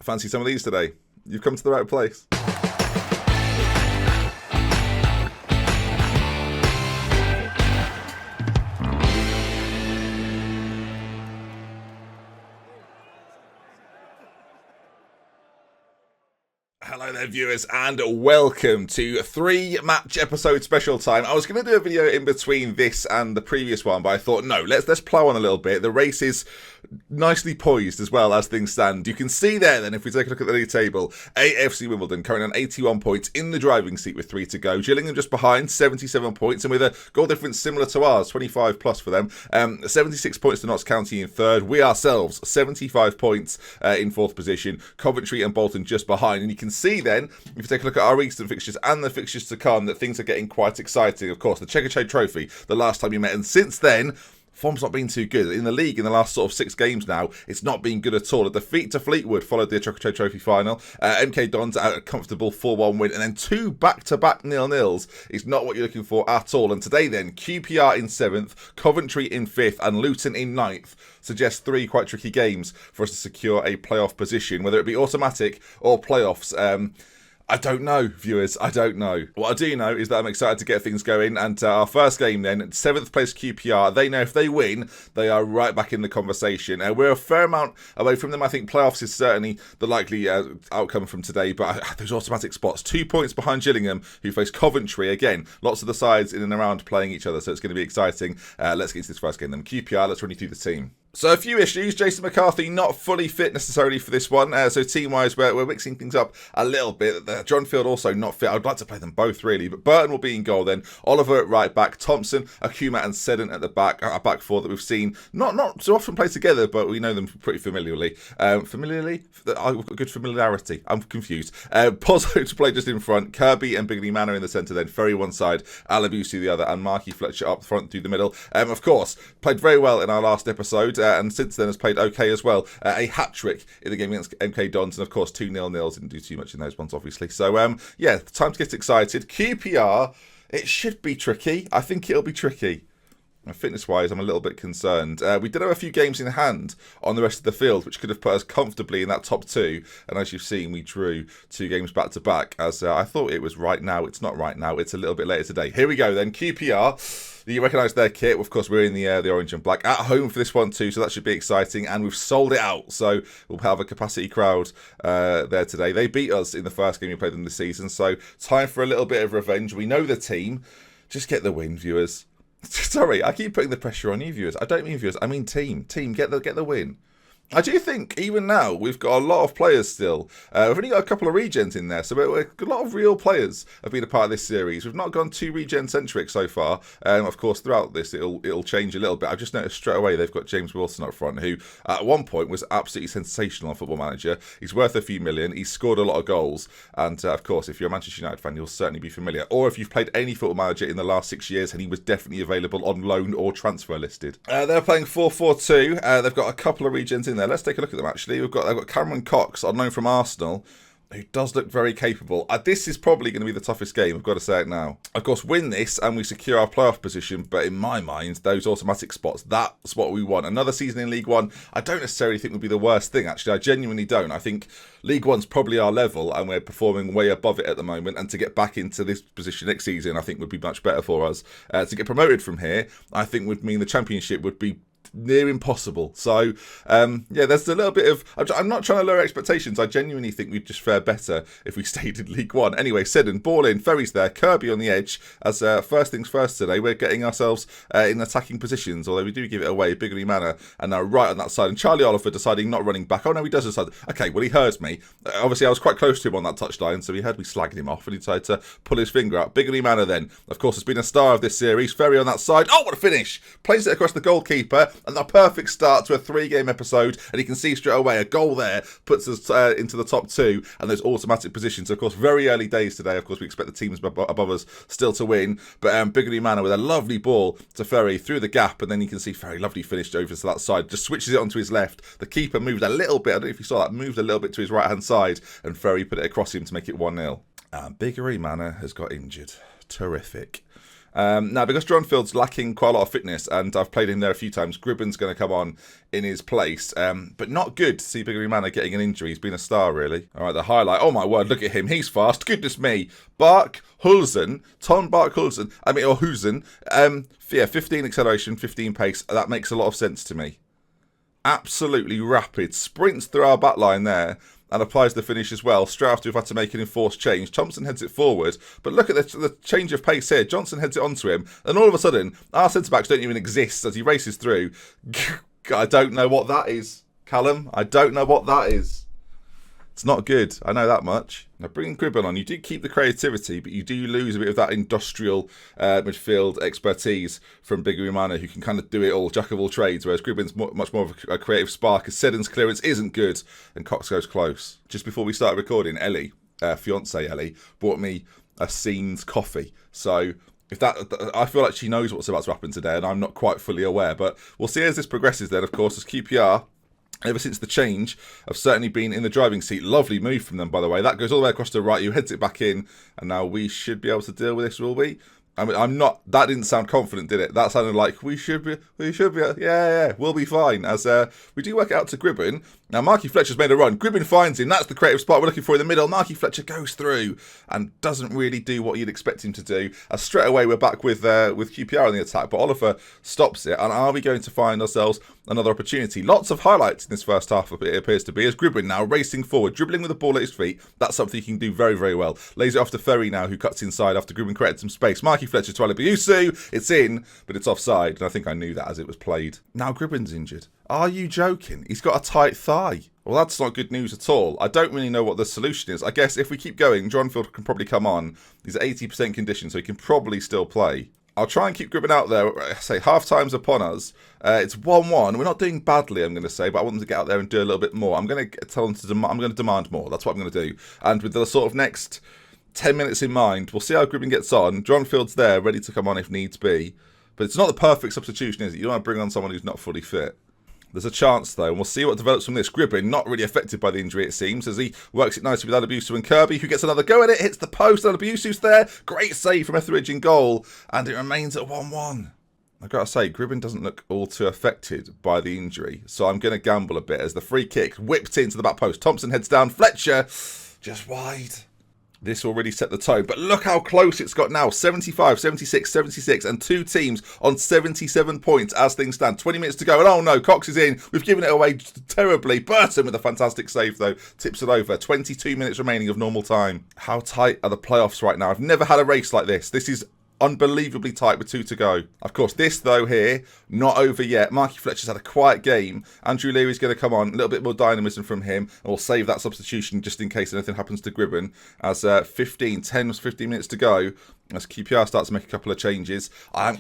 Fancy some of these today? You've come to the right place. Hello there, viewers, and welcome to 3-match episode special time. I was going to do a video in between this and the previous one, but I thought, no, let's plow on a little bit. The race is nicely poised as well as things stand. You can see there then, if we take a look at the league table, AFC Wimbledon currently on 81 points in the driving seat with 3 to go. Gillingham just behind, 77 points, and with a goal difference similar to ours, 25 plus for them. 76 points to Notts County in third. We ourselves, 75 points in fourth position. Coventry and Bolton just behind, and you can see then, if you take a look at our recent fixtures and the fixtures to come, that things are getting quite exciting. Of course, the Checkatrade Trophy, the last time we met, and since then, form's not been too good. In the league, in the last sort of 6 games now, it's not been good at all. A defeat to Fleetwood followed the Checkatrade Trophy final. MK Dons out a comfortable 4-1 win, and then 2 back-to-back 0-0s is not what you're looking for at all. And today then, QPR in 7th, Coventry in 5th, and Luton in 9th. Suggests 3 quite tricky games for us to secure a playoff position, whether it be automatic or playoffs. I don't know, viewers. I don't know. What I do know is that I'm excited to get things going. And our first game then, 7th place QPR. They know if they win, they are right back in the conversation. We're a fair amount away from them. I think playoffs is certainly the likely outcome from today. But those automatic spots, 2 points behind Gillingham, who face Coventry. Again, lots of the sides in and around playing each other. So it's going to be exciting. Let's get into this first game then. QPR, let's run you through the team. So a few issues. Jason McCarthy not fully fit necessarily for this one. So team-wise, we're mixing things up a little bit. John Field also not fit. I'd like to play them both, really. But Burton will be in goal then. Oliver at right back. Thompson, Akuma and Seddon at the back. A back four that we've seen not so often play together, but we know them pretty familiarly. Good familiarity. I'm confused. Pozzo to play just in front. Kirby and Bigley Manor in the centre then. Ferry one side. Alabusi the other. And Marky Fletcher up front through the middle. Of course, played very well in our last episode. And since then has played okay as well. A hat-trick in the game against MK Dons, and of course 2 0-0s. Didn't do too much in those ones, obviously. So, yeah, time to get excited. QPR, it should be tricky. I think it'll be tricky. Fitness-wise, I'm a little bit concerned. We did have a few games in hand on the rest of the field, which could have put us comfortably in that top 2. And as you've seen, we drew 2 games back-to-back. As I thought it was right now. It's not right now. It's a little bit later today. Here we go then. QPR. You recognise their kit. Of course, we're in the orange and black. At home for this one too, so that should be exciting. And we've sold it out. So we'll have a capacity crowd there today. They beat us in the first game we played them this season. So time for a little bit of revenge. We know the team. Just get the win, viewers. Sorry, I keep putting the pressure on you, viewers. I don't mean viewers, I mean team. Team, get the win. I do think, even now, we've got a lot of players still. We've only got a couple of regens in there, so a lot of real players have been a part of this series. We've not gone too regen-centric so far. Of course, throughout this, it'll change a little bit. I've just noticed straight away they've got James Wilson up front, who at one point was absolutely sensational on Football Manager. He's worth a few million. He's scored a lot of goals. And, of course, if you're a Manchester United fan, you'll certainly be familiar. Or if you've played any Football Manager in the last 6 years, and he was definitely available on loan or transfer listed. They're playing 4-4-2. They've got a couple of regens in there. Let's take a look at them, actually. They've got Cameron Cox, on loan from Arsenal, who does look very capable. This is probably going to be the toughest game, I've got to say it now. Of course, win this and we secure our playoff position, but in my mind, those automatic spots, that's what we want. Another season in League One, I don't necessarily think would be the worst thing, actually. I genuinely don't. I think League One's probably our level, and we're performing way above it at the moment, and to get back into this position next season, I think would be much better for us. To get promoted from here, I think would mean the Championship would be near impossible. So, yeah, there's a little bit of... I'm not trying to lower expectations. I genuinely think we'd just fare better if we stayed in League One. Anyway, Seddon, ball in, Ferry's there, Kirby on the edge. As first things first today, we're getting ourselves in attacking positions, although we do give it away. Bigley Manor, and now right on that side. And Charlie Oliver deciding not running back. Oh, no, he does decide. Okay, well, he heard me. Obviously, I was quite close to him on that touchline, so he heard me slagging him off, and he decided to pull his finger out. Bigley Manor then, of course, has been a star of this series. Ferry on that side. Oh, what a finish! Plays it across the goalkeeper, and a perfect start to a 3-game episode, and you can see straight away a goal there puts us into the top 2, and those automatic positions. Of course, very early days today. Of course, we expect the teams above us still to win, but Bigley Manor with a lovely ball to Ferry through the gap, and then you can see Ferry, lovely finish over to that side, just switches it onto his left. The keeper moved a little bit, I don't know if you saw that, moved a little bit to his right hand side, and Ferry put it across him to make it 1-0. And Bigley Manor has got injured. Terrific. Now, because Dronfield's lacking quite a lot of fitness, and I've played him there a few times, Gribben's going to come on in his place. But not good to see Biggery Manor getting an injury. He's been a star, really. All right, the highlight. Oh, my word, look at him. He's fast. Goodness me. Bark Hulsen. Ton Bark Hulsen. Or Husen. Yeah, 15 acceleration, 15 pace. That makes a lot of sense to me. Absolutely rapid. Sprints through our back line there. And applies the finish as well. Straight after we've had to make an enforced change. Thompson heads it forward. But look at the change of pace here. Johnson heads it onto him. And all of a sudden, our centre-backs don't even exist as he races through. I don't know what that is, Callum. I don't know what that is. It's not good. I know that much. Now, bringing Gribben on, you do keep the creativity, but you do lose a bit of that industrial midfield expertise from Biggery Manor, who can kind of do it all, jack of all trades, whereas Gribben's much more of a creative spark, as Seddon's clearance isn't good, and Cox goes close. Just before we started recording, Ellie, fiancée Ellie, bought me a Scenes coffee. So if that, I feel like she knows what's about to happen today, and I'm not quite fully aware, but we'll see as this progresses then, of course, as QPR, ever since the change, I've certainly been in the driving seat. Lovely move from them, by the way. That goes all the way across to the right. You heads it back in, and now we should be able to deal with this, will we? I mean, I'm not. That didn't sound confident, did it? That sounded like we should be. Yeah, we'll be fine. As we do work it out to Gribben. Now, Marky Fletcher's made a run. Gribben finds him. That's the creative spot we're looking for in the middle. Marky Fletcher goes through and doesn't really do what you'd expect him to do. As straight away we're back with QPR on the attack, but Oliver stops it. And are we going to find ourselves another opportunity? Lots of highlights in this first half, it appears to be, as Gribben now racing forward, dribbling with the ball at his feet. That's something he can do very, very well. Lays it off to Ferry now, who cuts inside after Gribben created some space. Marky Fletcher to Alabiusu. It's in, but it's offside. And I think I knew that as it was played. Now Gribben's injured. Are you joking? He's got a tight thigh. Well, that's not good news at all. I don't really know what the solution is. I guess if we keep going, Dronfield can probably come on. He's at 80% condition, so he can probably still play. I'll try and keep Gribben out there. I say half-time's upon us. It's 1-1. We're not doing badly, I'm going to say, but I want them to get out there and do a little bit more. I'm going to tell them to I'm going to demand more. That's what I'm going to do. And with the sort of next 10 minutes in mind, we'll see how Gribben gets on. Dronfield's there, ready to come on if needs be. But it's not the perfect substitution, is it? You don't want to bring on someone who's not fully fit. There's a chance, though, and we'll see what develops from this. Gribben, not really affected by the injury, it seems, as he works it nicely with Alabiusu and Kirby, who gets another go at it, hits the post. Alabiusu's there. Great save from Etheridge in goal, and it remains at 1-1. I've got to say, Gribben doesn't look all too affected by the injury, so I'm going to gamble a bit as the free kick whipped into the back post. Thompson heads down. Fletcher, just wide. This will really set the tone. But look how close it's got now. 75, 76, 76. And two teams on 77 points as things stand. 20 minutes to go. And oh no, Cox is in. We've given it away terribly. Burton with a fantastic save though. Tips it over. 22 minutes remaining of normal time. How tight are the playoffs right now? I've never had a race like this. This is unbelievably tight with 2 to go. Of course, this though here, not over yet. Marky Fletcher's had a quiet game. Andrew Leary's going to come on. A little bit more dynamism from him. And we'll save that substitution just in case anything happens to Gribben. As 15 minutes to go. As QPR starts to make a couple of changes. I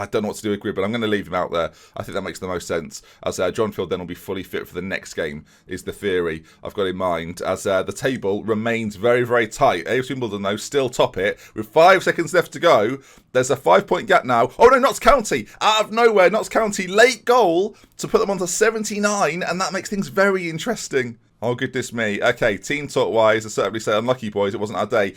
don't know what to do with Gribben. I'm going to leave him out there. I think that makes the most sense. As Dronfield then will be fully fit for the next game, is the theory I've got in mind. As the table remains very, very tight. AFC Wimbledon, though, still top it. With 5 seconds left to go, there's a 5-point gap now. Oh, no, Notts County. Out of nowhere, Notts County late goal to put them onto 79, and that makes things very interesting. Oh, goodness me. Okay, team talk-wise, I certainly say unlucky, boys. It wasn't our day.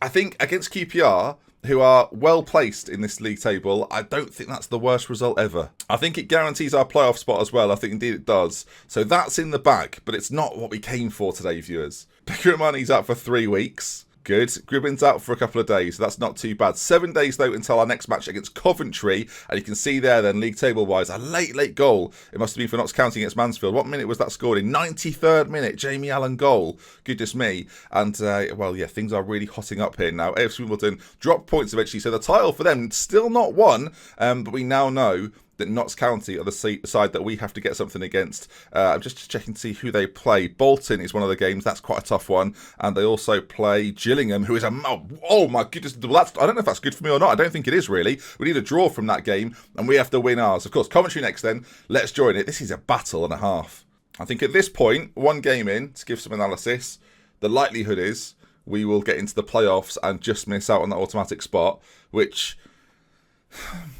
I think against QPR, who are well placed in this league table, I don't think that's the worst result ever. I think it guarantees our playoff spot as well. I think indeed it does. So that's in the bag, but it's not what we came for today, viewers. Biggermani's out for 3 weeks. Good. Gribben's out for a couple of days, so that's not too bad. 7 days, though, until our next match against Coventry. And you can see there, then, league table-wise, a late goal. It must have been for Notts County against Mansfield. What minute was that scored in? 93rd minute, Jamie Allen goal. Goodness me. And, well, yeah, things are really hotting up here now. AFC Wimbledon dropped points eventually, so the title for them still not won. But we now know that Notts County are the side that we have to get something against. I'm just checking to see who they play. Bolton is one of the games. That's quite a tough one. And they also play Gillingham, who is a... Oh, my goodness. I don't know if that's good for me or not. I don't think it is, really. We need a draw from that game, and we have to win ours. Of course, Coventry next then. Let's join it. This is a battle and a half. I think at this point, 1 game in, to give some analysis, the likelihood is we will get into the playoffs and just miss out on that automatic spot, which...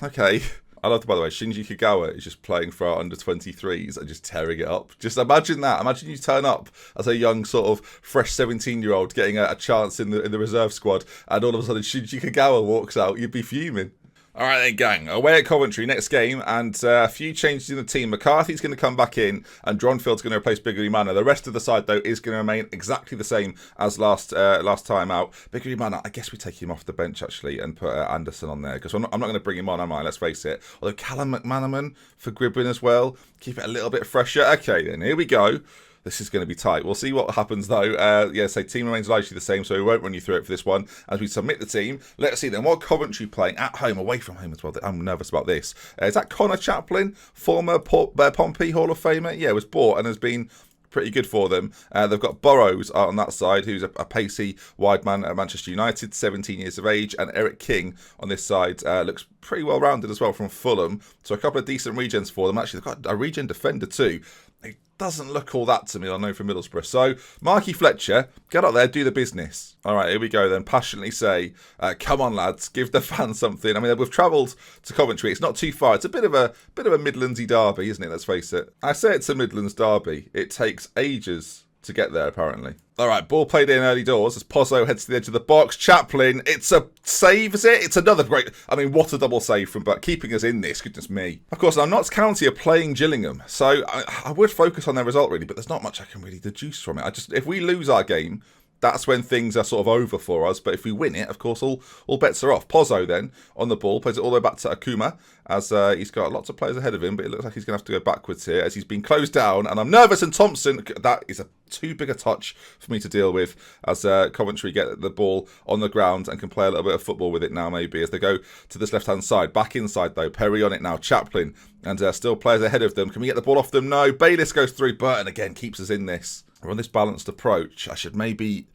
Okay... I love, by the way, Shinji Kagawa is just playing for our under-23s and just tearing it up. Just imagine that. Imagine you turn up as a young sort of fresh 17-year-old getting a chance in the reserve squad, and all of a sudden Shinji Kagawa walks out. You'd be fuming. All right then, gang. Away at Coventry, next game, and a few changes in the team. McCarthy's going to come back in, and Dronfield's going to replace Biggery Manor. The rest of the side, though, is going to remain exactly the same as last time out. Biggery Manor, I guess we take him off the bench, actually, and put Anderson on there, because I'm not going to bring him on, am I? Let's face it. Although Callum McManaman for Gribbin as well. Keep it a little bit fresher. Okay, then, here we go. This is going to be tight. We'll see what happens, though. Team remains largely the same, so we won't run you through it for this one. As we submit the team, let's see then. What Coventry playing at home, away from home as well? I'm nervous about this. Is that Connor Chaplin, former Pompey Hall of Famer? Yeah, was bought and has been pretty good for them. They've got Burrows on that side, who's a pacey wide man at Manchester United, 17 years of age, and Eric King on this side looks pretty well rounded as well from Fulham. So a couple of decent regens for them. Actually, they've got a regen defender too. It doesn't look all that to me, I know, from Middlesbrough. So, Marky Fletcher, get up there, do the business. All right, here we go then. Passionately say, come on, lads, give the fans something. I mean, we've travelled to Coventry. It's not too far. It's a bit of a Midlandsy derby, isn't it? Let's face it. I say it's a Midlands derby. It takes ages to get there, apparently. All right, ball played in early doors as Pozzo heads to the edge of the box. Chaplin, it's a save, is it? It's another great... I mean, what a double save from Butt, keeping us in this, goodness me. Of course, now Notts County are playing Gillingham, so I would focus on their result, really, but there's not much I can really deduce from it. If we lose our game, that's when things are sort of over for us. But if we win it, of course, all bets are off. Pozzo then on the ball plays it all the way back to Akuma as he's got lots of players ahead of him. But it looks like he's going to have to go backwards here as he's been closed down. And I'm nervous. And Thompson, that is too big a touch for me to deal with as Coventry get the ball on the ground and can play a little bit of football with it now maybe as they go to this left-hand side. Back inside though. Perry on it now. Chaplin and still players ahead of them. Can we get the ball off them? No. Bayliss goes through. Burton again keeps us in this. We're on this balanced approach. I should maybe...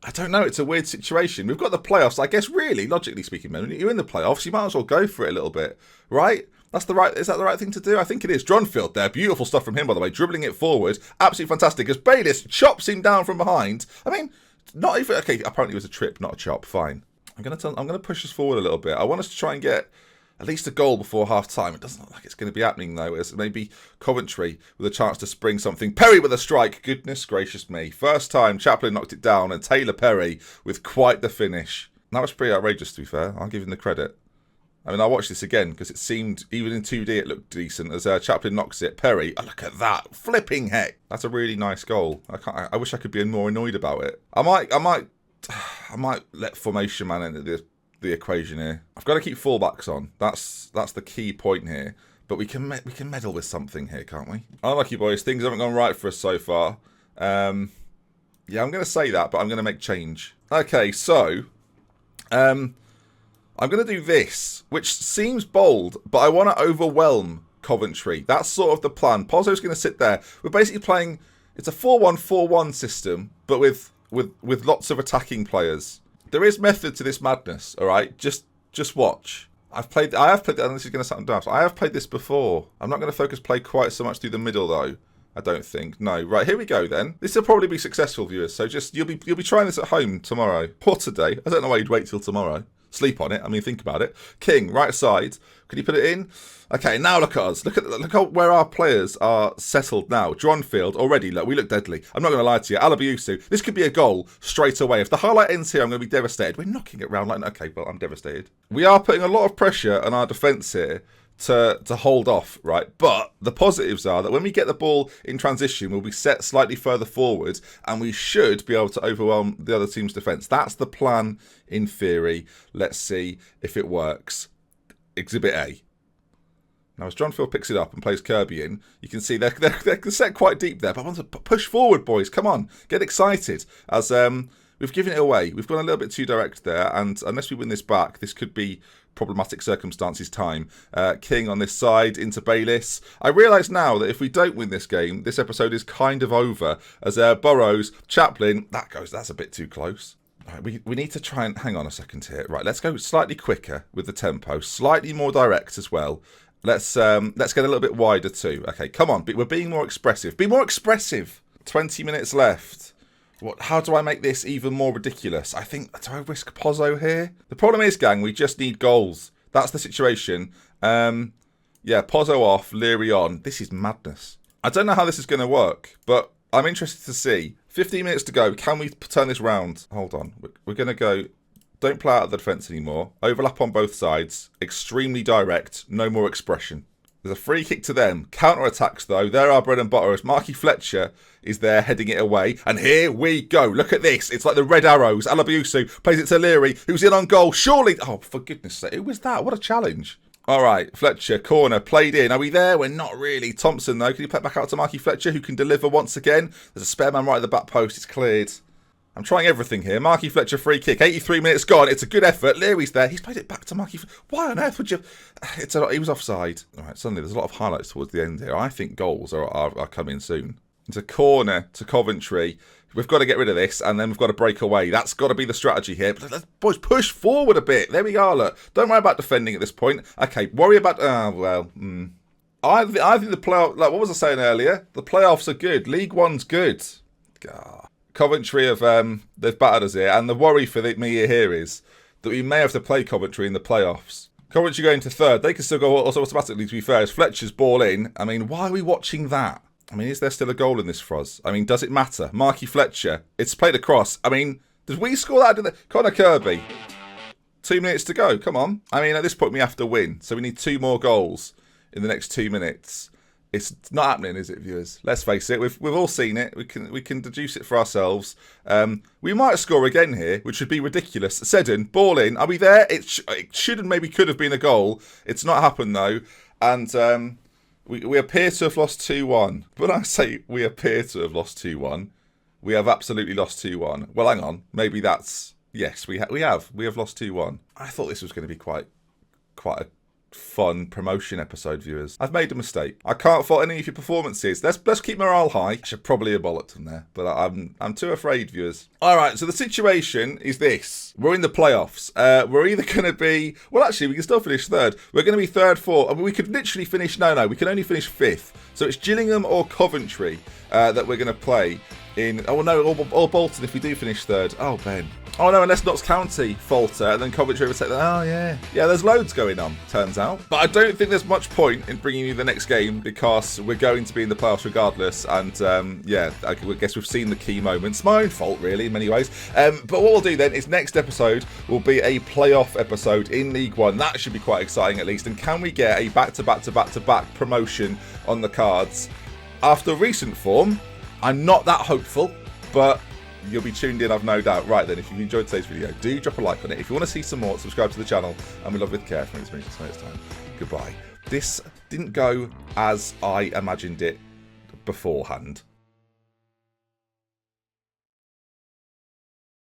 I don't know, it's a weird situation. We've got the playoffs. I guess really, logically speaking, man, when you're in the playoffs, you might as well go for it a little bit, right? Is that the right thing to do? I think it is. Dronfield there, beautiful stuff from him, by the way, dribbling it forward. Absolutely fantastic. As Bayliss chops him down from behind. I mean, not even... Okay, apparently it was a trip, not a chop. Fine. I'm gonna push us forward a little bit. I want us to try and get at least a goal before half-time. It doesn't look like it's going to be happening, though, as maybe Coventry with a chance to spring something. Perry with a strike. Goodness gracious me. First time Chaplin knocked it down, and Taylor Perry with quite the finish. That was pretty outrageous, to be fair. I'll give him the credit. I mean, I'll watch this again, because it seemed, even in 2D, it looked decent. As Chaplin knocks it. Perry, oh, look at that. Flipping heck. That's a really nice goal. I wish I could be more annoyed about it. I might let Formation Man into this. The equation here. I've got to keep fullbacks on. That's the key point here. But we can meddle with something here, can't we? Unlucky boys. Things haven't gone right for us so far. Yeah, I'm going to say that, but I'm going to make change. Okay, so I'm going to do this, which seems bold, but I want to overwhelm Coventry. That's sort of the plan. Pozzo's going to sit there. We're basically playing. It's a 4-1-4-1 system, but with lots of attacking players. There is method to this madness, all right? Just watch. I have played, and this is going to sound daft. I have played this before. I'm not going to focus play quite so much through the middle, though. I don't think. No. Right, here we go, then. This will probably be successful, viewers. So you'll be trying this at home tomorrow. Or today. I don't know why you'd wait till tomorrow. Sleep on it. I mean, think about it. King, right side. Can you put it in? Okay, now look at us. Look at where our players are settled now. Dronfield, already, look, we look deadly. I'm not going to lie to you. Alabiusu, this could be a goal straight away. If the highlight ends here, I'm going to be devastated. We're knocking it round like... Okay, well, I'm devastated. We are putting a lot of pressure on our defence here to hold off, right? But the positives are that when we get the ball in transition, we'll be set slightly further forward and we should be able to overwhelm the other team's defence. That's the plan in theory. Let's see if it works. Exhibit A. Now, as Dronfield picks it up and plays Kirby in, you can see they're set quite deep there. But I want to push forward, boys. Come on. Get excited. As we've given it away. We've gone a little bit too direct there. And unless we win this back, this could be problematic circumstances time. King on this side into Bayliss. I realise now that if we don't win this game, this episode is kind of over. As Burrows, Chaplin, that's a bit too close. Right, we need to try and... Hang on a second here. Right, let's go slightly quicker with the tempo. Slightly more direct as well. Let's get a little bit wider too. Okay, come on. We're being more expressive. Be more expressive. 20 minutes left. How do I make this even more ridiculous? I think... Do I risk Pozzo here? The problem is, gang, we just need goals. That's the situation. Yeah, Pozzo off, Leary on. This is madness. I don't know how this is going to work, but I'm interested to see. 15 minutes to go. Can we turn this round? Hold on. We're going to go... Don't play out of the defence anymore. Overlap on both sides. Extremely direct. No more expression. There's a free kick to them. Counter-attacks, though. They're our bread and butter. As Marky Fletcher is there heading it away. And here we go. Look at this. It's like the Red Arrows. Alabiusu plays it to Leary, who's in on goal. Surely... Oh, for goodness sake. Who was that? What a challenge. All right, Fletcher, corner, played in. Are we there? We're not really. Thompson, though. Can you play it back out to Marky Fletcher, who can deliver once again? There's a spare man right at the back post. It's cleared. I'm trying everything here. Marky Fletcher, free kick. 83 minutes gone. It's a good effort. Leary's there. He's played it back to Marky Fletcher. Why on earth would you... He was offside. All right, suddenly there's a lot of highlights towards the end here. I think goals are coming soon. It's a corner to Coventry. We've got to get rid of this, and then we've got to break away. That's got to be the strategy here. But let's, boys, push forward a bit. There we are, look. Don't worry about defending at this point. Okay, worry about... I think the playoff... Like, what was I saying earlier? The playoffs are good. League One's good. God. Coventry have... they've battered us here, and the worry for me here is that we may have to play Coventry in the playoffs. Coventry going to third. They can still go also automatically, to be fair. As Fletcher's ball in. I mean, why are we watching that? I mean, is there still a goal in this for us? I mean, does it matter? Marky Fletcher. It's played across. I mean, did we score that? Connor Kirby. 2 minutes to go. Come on. I mean, at this point, we have to win. So we need 2 more goals in the next 2 minutes. It's not happening, is it, viewers? Let's face it. We've all seen it. We can deduce it for ourselves. We might score again here, which would be ridiculous. Seddon, ball in. Are we there? It should and maybe could have been a goal. It's not happened, though. And... We appear to have lost 2-1. When I say we appear to have lost 2-1, we have absolutely lost 2-1. Well, hang on. Maybe that's... Yes, we have. We have lost 2-1. I thought this was going to be quite a fun promotion episode, viewers. I've made a mistake. I can't fault any of your performances. Let's keep morale high. I should probably have bollocked them there, but I'm too afraid, viewers. All right, so the situation is this. We're in the playoffs. We're either going to be... Well, actually, we can still finish third. We're going to be third, fourth. I mean, we could literally finish... No, we can only finish fifth. So it's Gillingham or Coventry that we're going to play in... Oh, no, or Bolton if we do finish third. Oh, Ben. Oh, no, unless Notts County falter, and then Coventry would take that. Oh, yeah. Yeah, there's loads going on, turns out. But I don't think there's much point in bringing you the next game because we're going to be in the playoffs regardless. And, yeah, I guess we've seen the key moments. My own fault, really, in many ways. But what we'll do then is next episode will be a playoff episode in League One. That should be quite exciting, at least. And can we get a back-to-back promotion on the cards? After recent form, I'm not that hopeful, but... You'll be tuned in, I've no doubt. Right then, if you've enjoyed today's video, do drop a like on it. If you want to see some more, subscribe to the channel. And we love with care for next time. Goodbye. This didn't go as I imagined it beforehand.